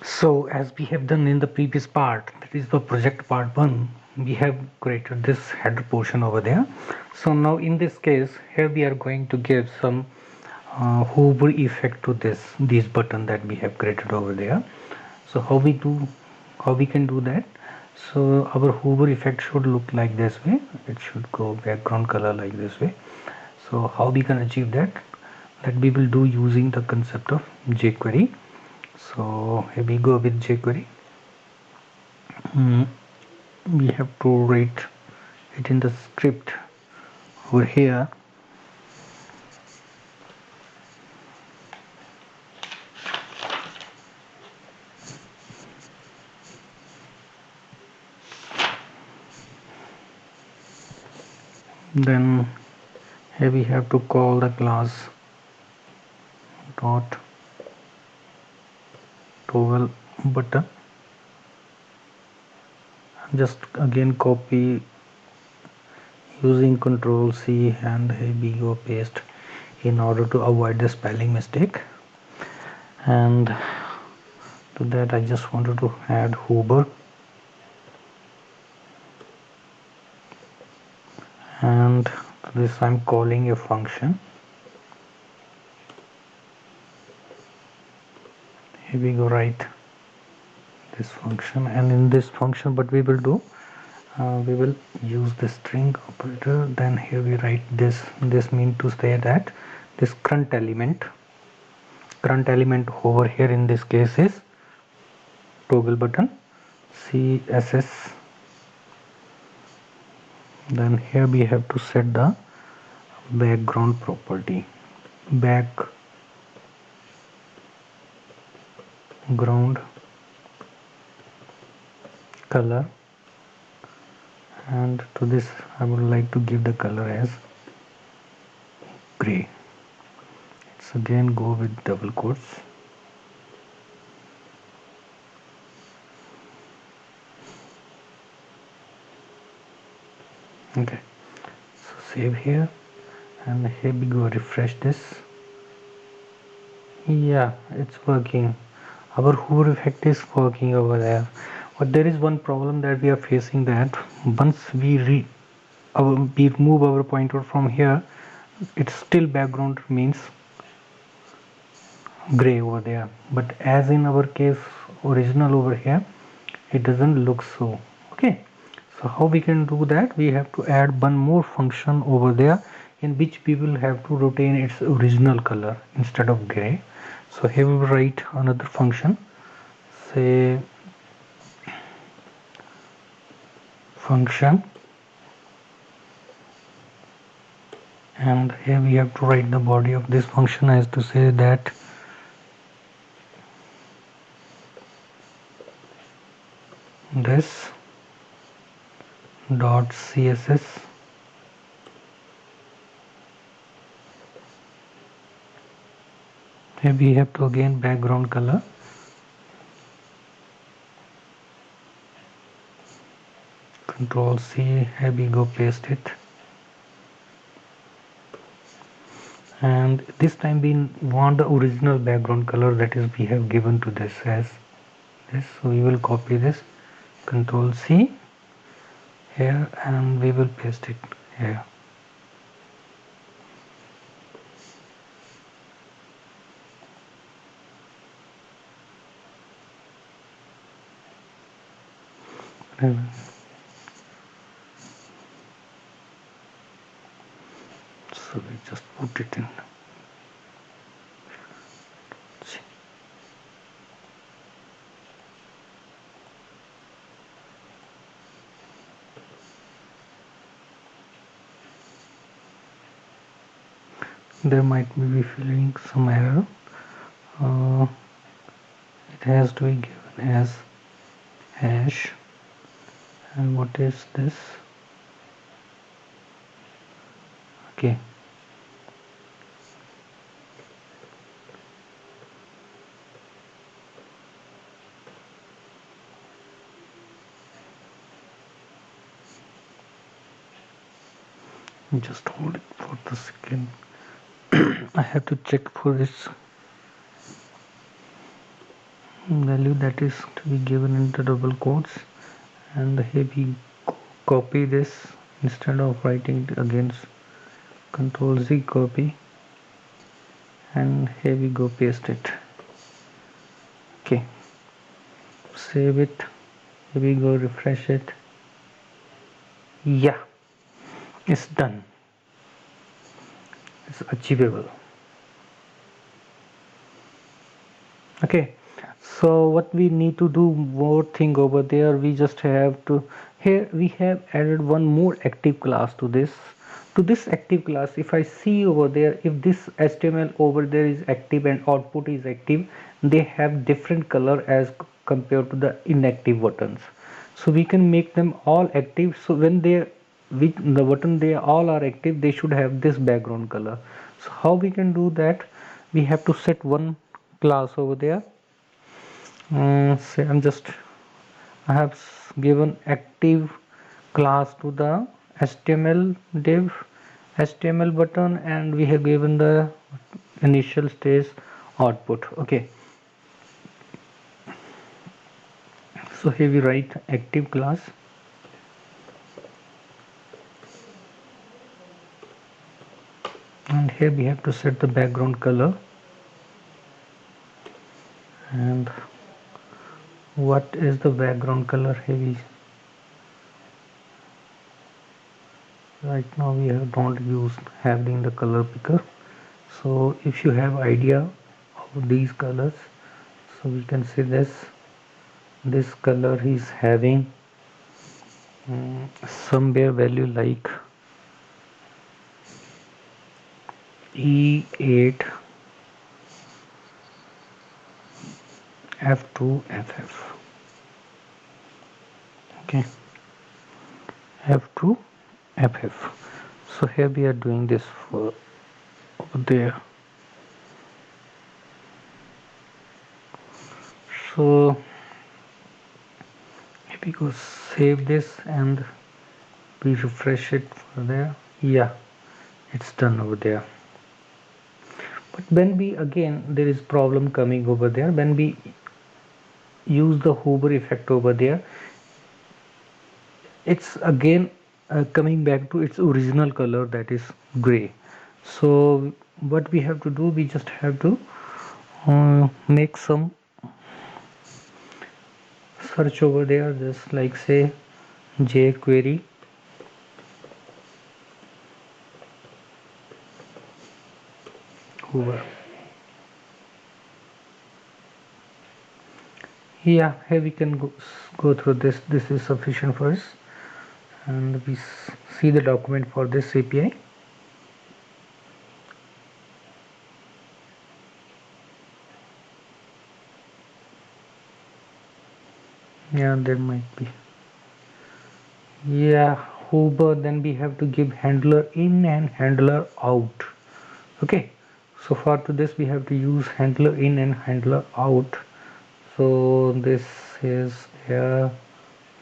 So as we have done in the previous part, that is the project part 1, we have created this header portion over there. So now in this case, here we are going to give some hover effect to these button that we have created over there. So how we can do that? So our hover effect should look like this way. It should go background color like this way. So how we can achieve that? That we will do using the concept of jQuery. So here we go with jQuery. We have to write it in the script over here. Then here we have to call the class dot toggle button. Just again copy using Control C and here we go paste in order to avoid the spelling mistake. And to that I just wanted to add hover, and to this I'm calling a function. Here we go, write this function, and in this function what we will do, we will use the string operator. Then here we write this means to say that this current element over here in this case is toggle button CSS. Then here we have to set the background property, background color, and to this I would like to give the color as gray. Let's again go with double quotes. Okay, so save here, and here we go, refresh this. Yeah, it's working. Our hover effect is working over there, but there is one problem that we are facing, that once we move our pointer from here, it's still background remains gray over there, but as in our case original over here, it doesn't look so. Okay, so how we can do that? We have to add one more function over there in which we will have to retain its original color instead of gray. So here we will write another function, say function, and here we have to write the body of this function as to say that this dot css here we have to again background color, Control C, here we go paste it, and this time we want the original background color, that is we have given to this as this. So we will copy this, Control C here, and we will paste it here. So we just put it in. There might be feeling some error. It has to be given as hash, and what is this? Okay, just hold it for the second. I have to check for this. value that is to be given into double quotes, and here we copy this instead of writing it against Control Z copy, and here we go paste it. Okay, save it. Here we go refresh it. Yeah, it's done. It's achievable. Okay, so what we need to do more thing over there, we just have to, here we have added one more active class to this active class. If I see over there, if this HTML over there is active and output is active, they have different color as compared to the inactive buttons. So we can make them all active, so when they with the button they all are active, they should have this background color. So how we can do that? We have to set one class over there. Say I have given active class to the HTML div HTML button, and we have given the initial stage output. Okay, so here we write active class, and here we have to set the background color. And what is the background color? Here we right now we don't use having the color picker. So if you have idea of these colors, so we can say this color is having somewhere value like E8 F2 FF. Okay, F2 FF. So here we are doing this for over there. So if we go save this and we refresh it for there, yeah, it's done over there. But when we again, there is problem coming over there when we use the hover effect over there, it's again coming back to its original color, that is gray. So what we have to do, we just have to make some search over there, just like say jQuery hover. Yeah, here we can go through this. This is sufficient for us, and we see the document for this API. Yeah, there might be. Yeah, hover, then we have to give handler in and handler out. Okay, so for to this we have to use handler in and handler out. So this is here,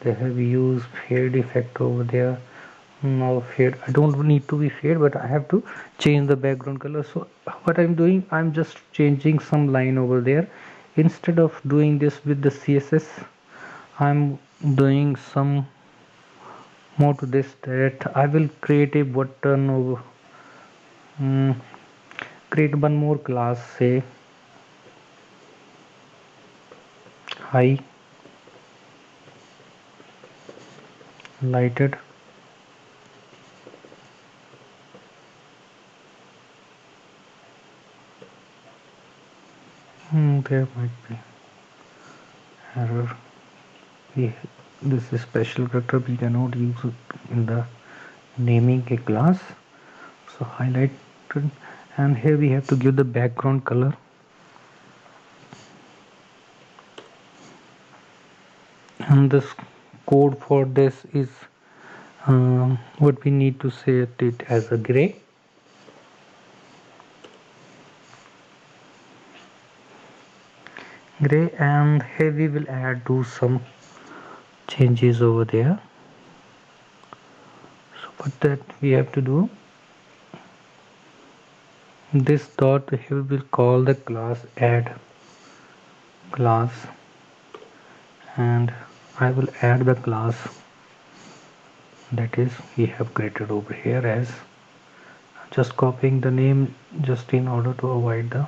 they have used fade effect over there. Now fade, I don't need to be fade, but I have to change the background color. So what I'm doing, I'm just changing some line over there. Instead of doing this with the CSS, I'm doing some more to this, that I will create a button over create one more class, say high lighted, there might be error. This is special character, we cannot use it in the naming a class. So highlighted, and here we have to give the background color. And this code for this is what we need to set it as a gray. And here we will do some changes over there. So what that we have to do, this dot here will call the class add class, and I will add the class that is we have created over here as just copying the name just in order to avoid the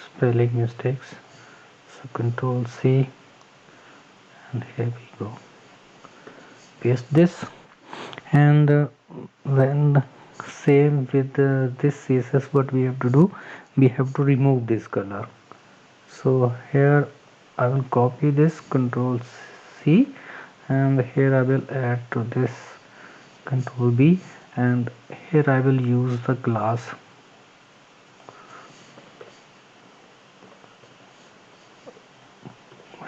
spelling mistakes. So Control C, and here we go, paste this, and when same with this CSS, what we have to do, we have to remove this color. So here I will copy this, Control C, and here I will add to this, Control B, and here I will use the class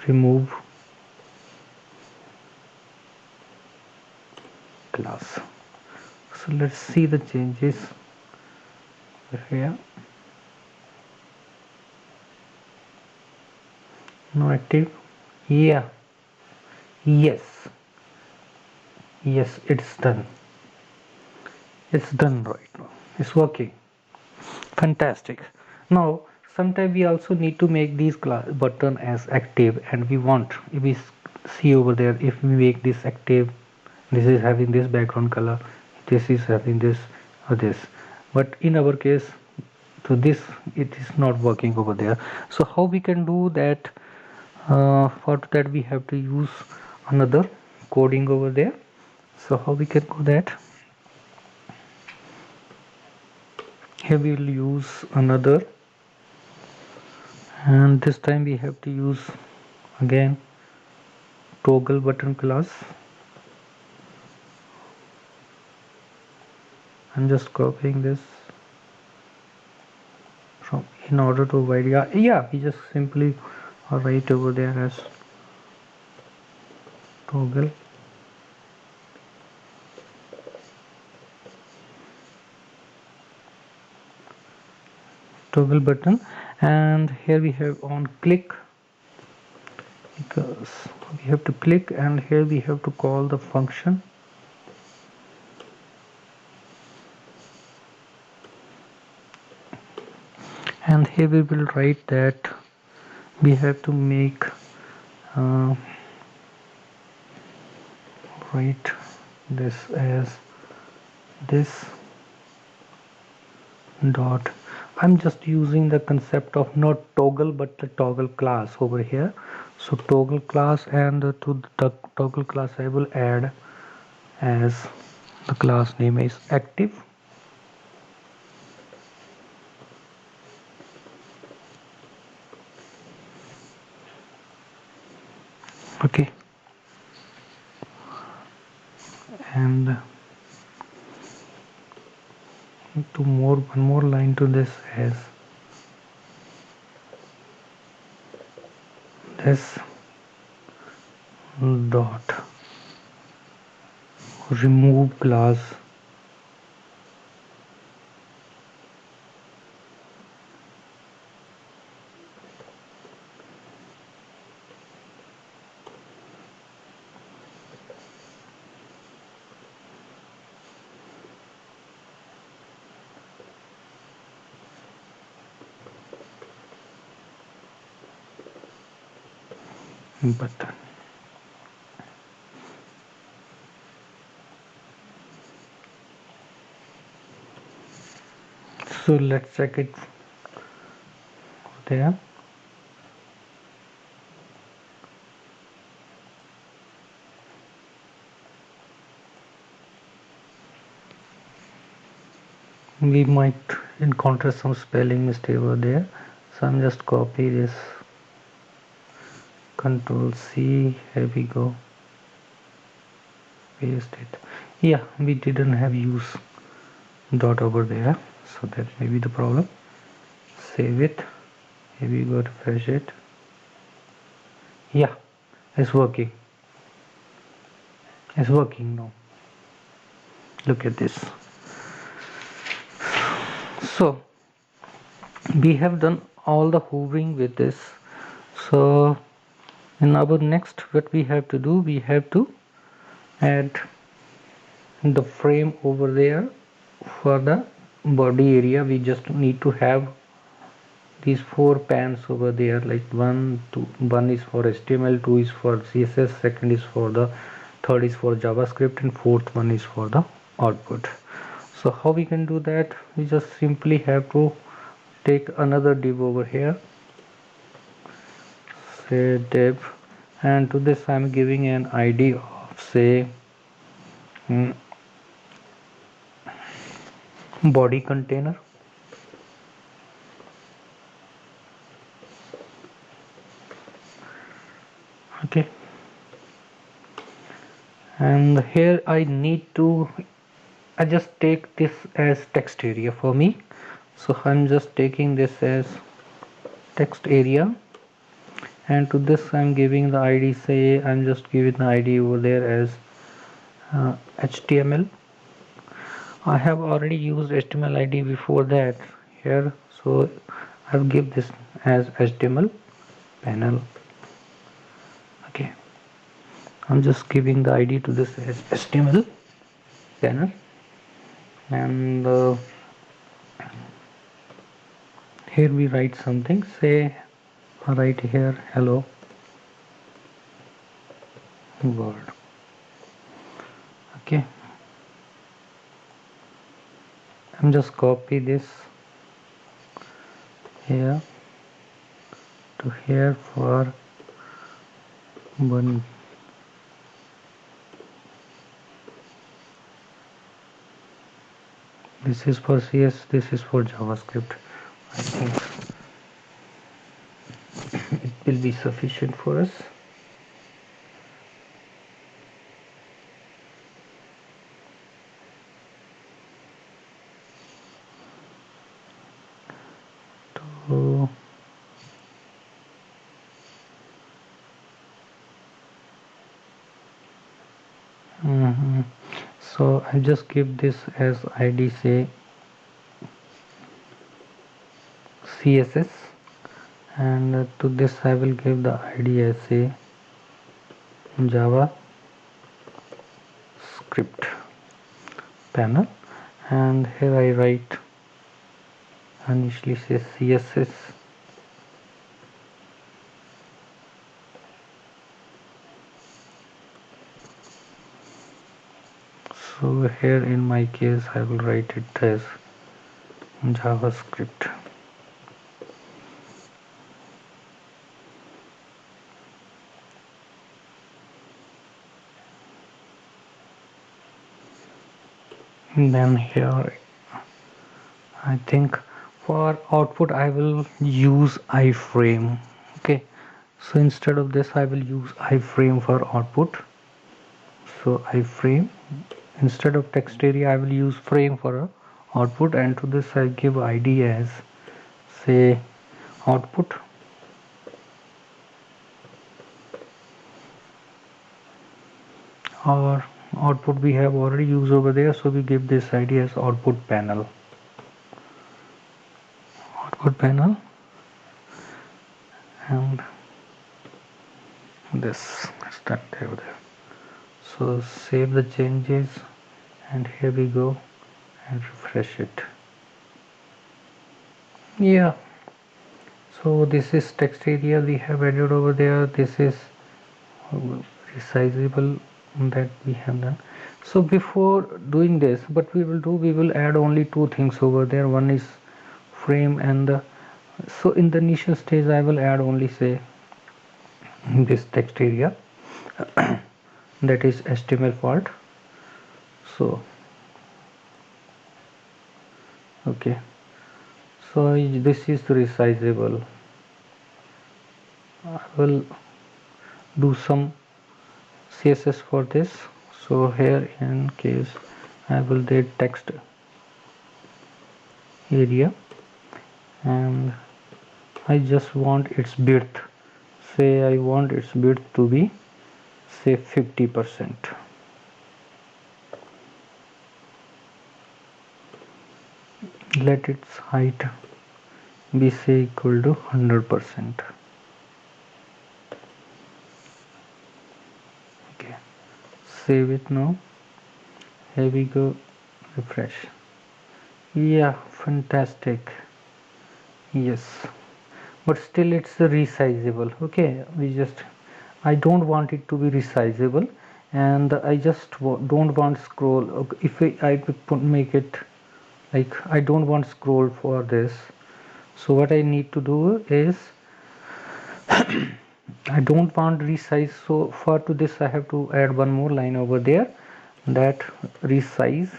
remove class. So let's see the changes here. No active. Yeah, yes, it's done. It's done right now. It's working. Fantastic. Now sometimes we also need to make these button as active, and we want, if we see over there, if we make this active, this is having this background color, this is having this or this, but in our case, so this, it is not working over there. So how we can do that? For that we have to use another coding over there. So how we can do that? Here we will use another, and this time we have to use again toggle button class. I'm just copying this from in order to avoid, yeah, we just simply write over there as toggle button, and here we have on click, because we have to click, and here we have to call the function, and here we will write that we have to make write this as this dot. I'm just using the concept of not toggle but the toggle class over here. So toggle class, and to the toggle class I will add as the class name is active. Okay, and one more line to this as this dot remove class button. So let's check it there. We might encounter some spelling mistake over there, so I'm just copy this, Control C, here we go, paste it. Yeah, we didn't have use dot over there, so that may be the problem. Save it, here we go, refresh it. Yeah, it's working. It's working now. Look at this. So we have done all the hovering with this. So in our next, what we have to do, we have to add the frame over there. For the body area, we just need to have these four pans over there, like one is for HTML, two is for CSS, second is for the third is for JavaScript, and fourth one is for the output. So how we can do that? We just simply have to take another div over here, say div, and to this I'm giving an ID of say body container. Okay, and here I just take this as text area for me, so I'm just taking this as text area, and to this I'm giving the ID, say I'm just giving the ID over there as HTML. I have already used HTML ID before that here, so I'll give this as HTML panel. Okay, I'm just giving the ID to this as HTML panel, and here we write something, say right here hello world. Okay, I'm just copy this here to here for one. This is for CS, this is for JavaScript. I think it will be sufficient for us. So so I just give this as ID, say CSS, and to this I will give the ID as say JavaScript panel, and here I write initially say CSS so here in my case I will write it as JavaScript. And then here I think for output I will use iframe. Okay, so instead of this I will use iframe for output. So iframe, instead of text area I will use frame for output, and to this I give ID as say output, or output we have already used over there, so we give this ID as output panel. Output panel, and this start over there. So save the changes, and here we go, and refresh it. Yeah, so this is text area we have added over there. This is resizable that we have done. So before doing this, what we will add only two things over there. One is frame, and so in the initial stage I will add only say this text area that is HTML part. So okay, so this is resizable. I will do some CSS for this. So here in case I will do text area, and I just want its width, say I want its width to be say 50%. Let its height be say equal to 100%. Okay, save it now. Here we go, refresh. Yeah, fantastic. Yes, but still it's resizable. Okay, I don't want it to be resizable, and I just don't want scroll. Okay, if I make it like I don't want scroll for this, so what I need to do is I don't want resize, so for to this I have to add one more line over there, that resize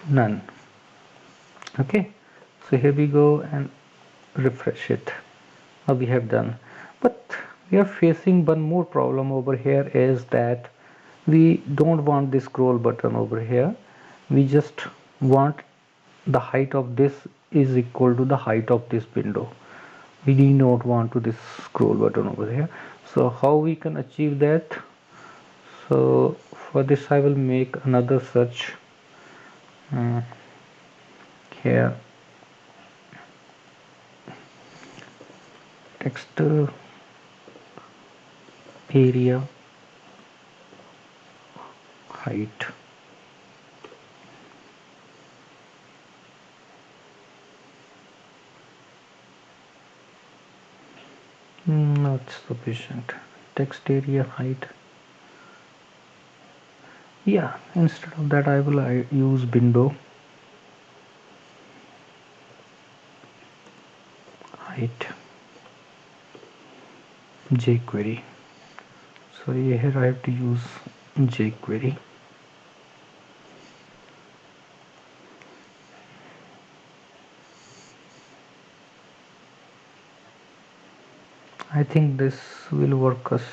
none. Okay, so here we go and refresh it. Now we have done, but we are facing one more problem over here, is that we don't want this scroll button over here. We just want the height of this is equal to the height of this window. We do not want to this scroll button over here. So how we can achieve that? So for this I will make another search here, text area height. Not sufficient. Text area height. Yeah, instead of that I will use window height jQuery. So here I have to use jQuery. I think this will work us.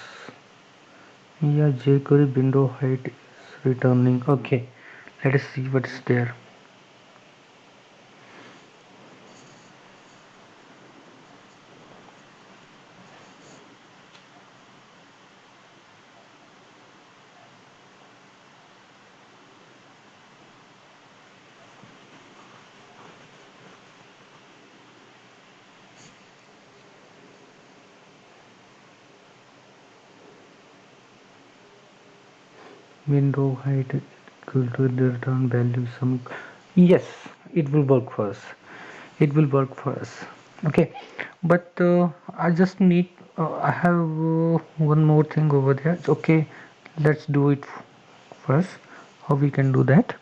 Yeah, jQuery window height is returning. Okay, let us see what is there. Window height equal to the return value some. Yes, it will work for us. It will work for us. Okay, but I just need I have one more thing over there. It's okay, let's do it first. How we can do that?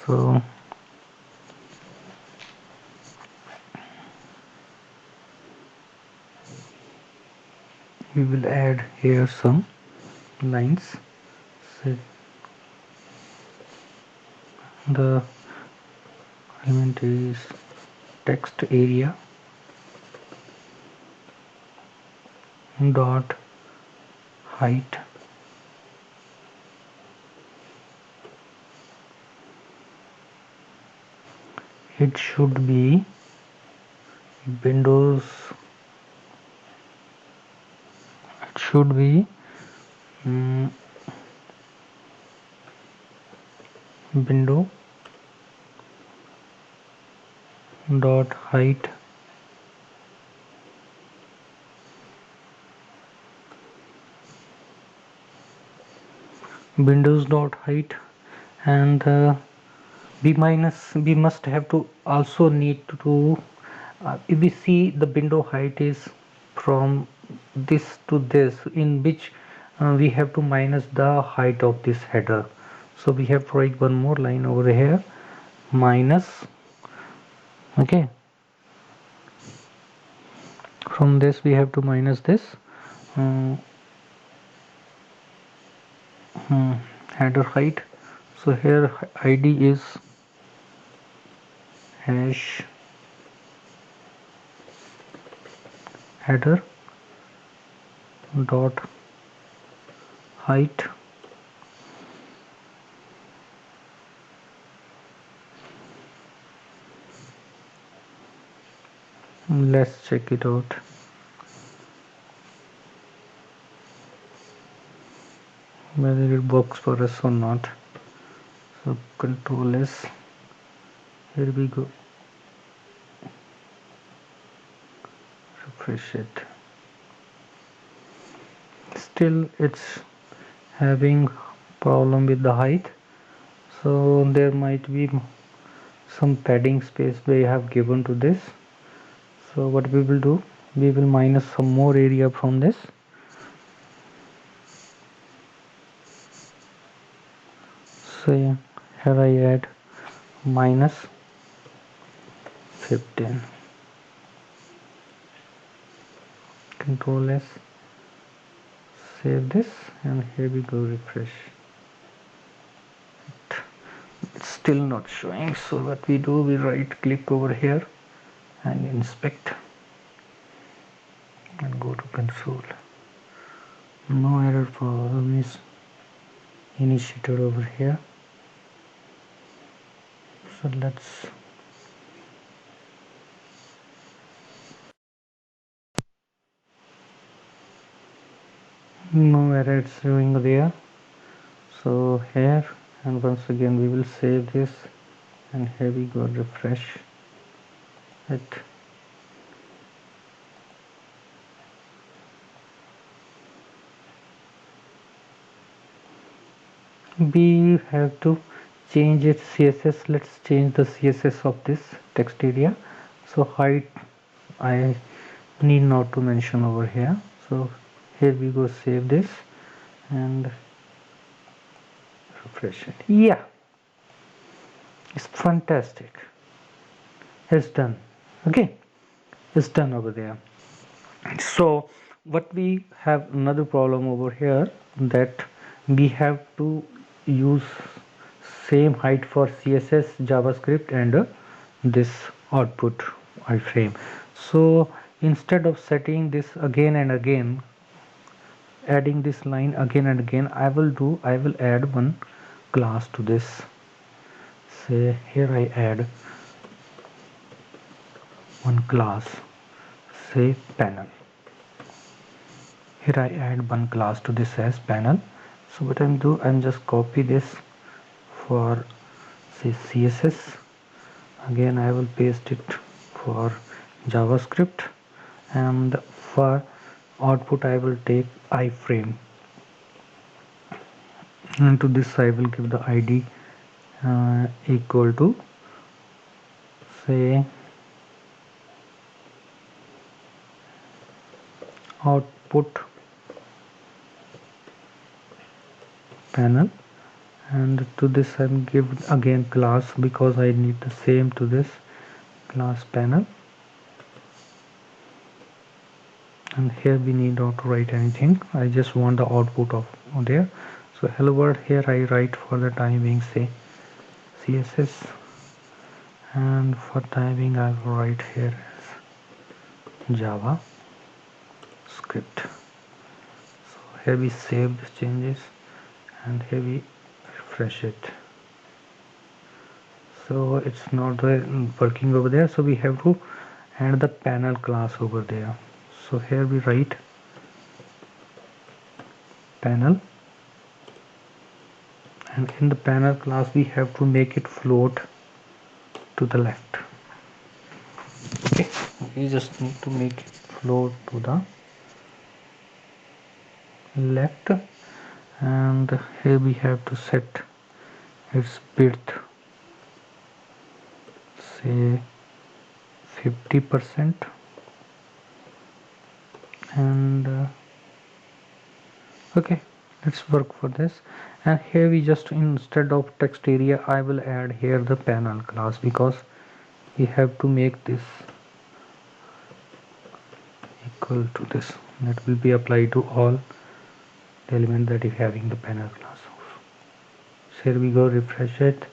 So we will add here some lines. So the element is text area dot height it should be windows, it should be window dot height windows dot height, and we must have to also need to if we see the window height is from this to this, in which we have to minus the height of this header. So we have to write one more line over here, minus. Okay, from this we have to minus this header height. So here id is hash header dot height. Let's check it out. Whether it works for us or not. So control S, here we go, refresh it. Still it's having problem with the height, so there might be some padding space we have given to this. So what we will do, we will minus some more area from this. So yeah, here I add minus 15. Control S, save this, and here we go, refresh. It's still not showing, so what we do, we right click over here and inspect and go to console. No error problem is initiated over here. So let's no error it's showing there. So here, and once again we will save this, and here we go, refresh it. We have to change its CSS. Let's change the CSS of this text area. So height I need not to mention over here. So here we go, save this and refresh it. Yeah, it's fantastic. It's done. Okay, it's done over there. So what we have another problem over here, that we have to use same height for CSS, JavaScript, and this output iframe. So instead of setting this again and again, adding this line again and again, I will add one class to this. Say here I add one class, say panel. Here I add one class to this as panel. So what I'm just copy this for say CSS. Again I will paste it for JavaScript, and for output I will take iframe, and to this I will give the ID equal to say output panel, and to this I'm give again class, because I need the same to this class panel. And here we need not to write anything, I just want the output of there. So hello world, here I write for the time being say CSS, and for time being I will write here as Java script. So here we save the changes, and here we refresh it. So it's not working over there, so we have to add the panel class over there. So here we write panel, and in the panel class we have to make it float to the left. Okay, we just need to make it float to the left, and here we have to set its width, say 50%, and okay, let's work for this. And here we just, instead of text area, I will add here the panel class, because we have to make this equal to this, that will be applied to all the element that is having the panel class. So here we go, refresh it,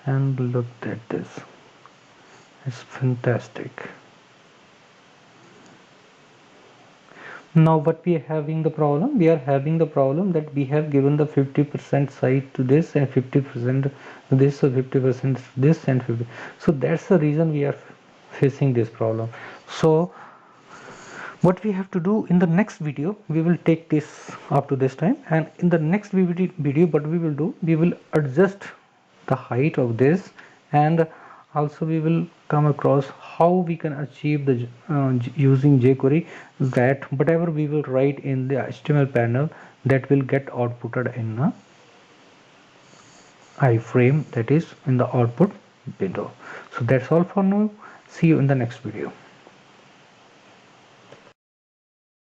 and look at this, it's fantastic. Now what we are having the problem, that we have given the 50% side to this and 50% to this, so 50% this and 50. So that's the reason we are facing this problem. So what we have to do, in the next video we will take this up to this time, and in the next video what we will do, we will adjust the height of this, and also we will come across how we can achieve the using jQuery, that whatever we will write in the HTML panel, that will get outputted in a iframe, that is in the output window. So that's all for now. See you in the next video.